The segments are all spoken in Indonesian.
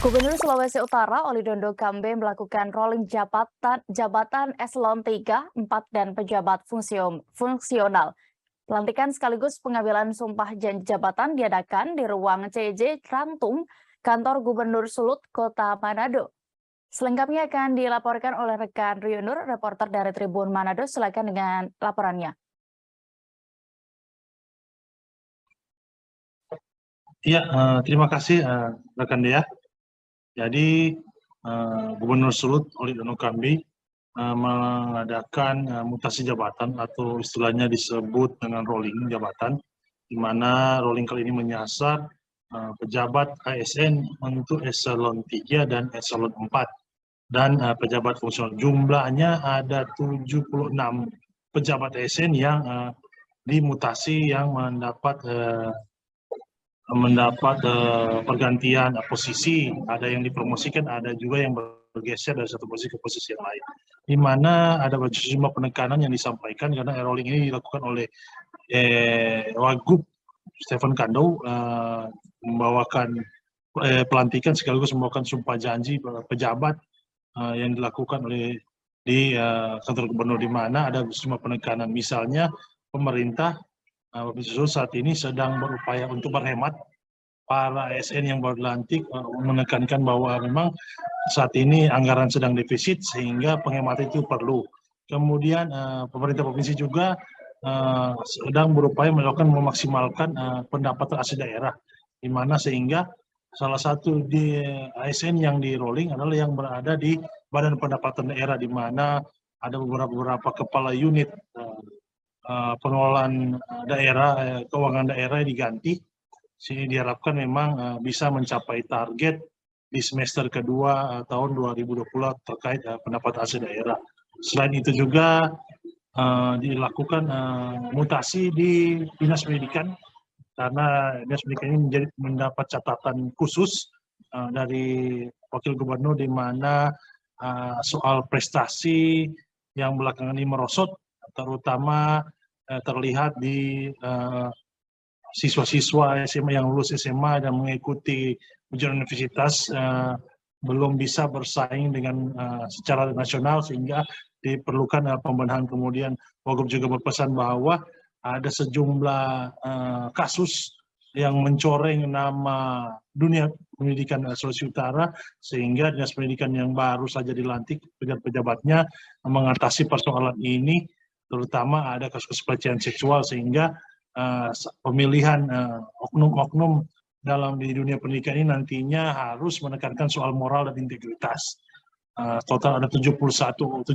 Gubernur Sulawesi Utara Olidondo Kambe melakukan rolling jabatan eselon 3, 4, dan pejabat fungsional. Pelantikan sekaligus pengambilan sumpah janji jabatan diadakan di ruang CJ Rantung, kantor Gubernur Sulut, Kota Manado. Selengkapnya akan dilaporkan oleh rekan Rio Nur, reporter dari Tribun Manado. Silakan dengan laporannya. Iya, terima kasih rekan Dea. Jadi Gubernur Sulut Olidondo Kambe mengadakan mutasi jabatan atau istilahnya disebut dengan rolling jabatan, di mana rolling kali ini menyasar pejabat ASN untuk eselon 3 dan eselon 4 dan pejabat fungsional. Jumlahnya ada 76 pejabat ASN yang dimutasi yang mendapat pergantian posisi, ada yang dipromosikan, ada juga yang bergeser dari satu posisi ke posisi yang lain. Di mana ada sejumlah penekanan yang disampaikan karena rolling ini dilakukan oleh Wagub Stephen Kando membawakan pelantikan sekaligus membawakan sumpah janji pejabat yang dilakukan oleh di kantor gubernur, di mana ada sejumlah penekanan. Misalnya pemerintah saat ini sedang berupaya untuk berhemat. Para ASN yang baru dilantik menekankan bahwa memang saat ini anggaran sedang defisit sehingga penghematan itu perlu. Kemudian pemerintah provinsi juga sedang berupaya memaksimalkan pendapatan asli daerah, di mana sehingga salah satu di ASN yang di rolling adalah yang berada di Badan Pendapatan Daerah, di mana ada beberapa kepala unit pengelolaan daerah, keuangan daerah diganti, sehingga diharapkan memang bisa mencapai target di semester kedua tahun 2020 terkait pendapatan asli daerah. Selain itu juga dilakukan mutasi di Dinas Pendidikan, karena Dinas Pendidikan ini mendapat catatan khusus dari Wakil Gubernur, di mana soal prestasi yang belakangan ini merosot, terutama terlihat di siswa-siswa SMA yang lulus SMA dan mengikuti ujian universitas belum bisa bersaing dengan secara nasional, sehingga diperlukan pembenahan. Kemudian Wagub juga berpesan bahwa ada sejumlah kasus yang mencoreng nama dunia pendidikan Sulawesi Utara, sehingga Dinas Pendidikan yang baru saja dilantik pejabat-pejabatnya mengatasi persoalan ini, terutama ada kasus pelecehan seksual, sehingga pemilihan oknum-oknum dalam di dunia pendidikan ini nantinya harus menekankan soal moral dan integritas. Total ada 76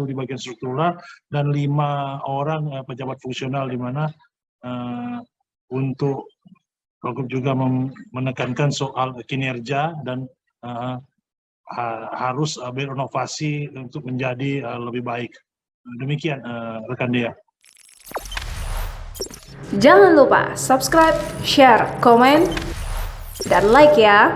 di bagian struktural dan 5 orang pejabat fungsional, di mana untuk Wagub juga menekankan soal kinerja dan harus berinovasi untuk menjadi lebih baik. Demikian rekan Dea. Jangan lupa subscribe, share, komen, dan like ya.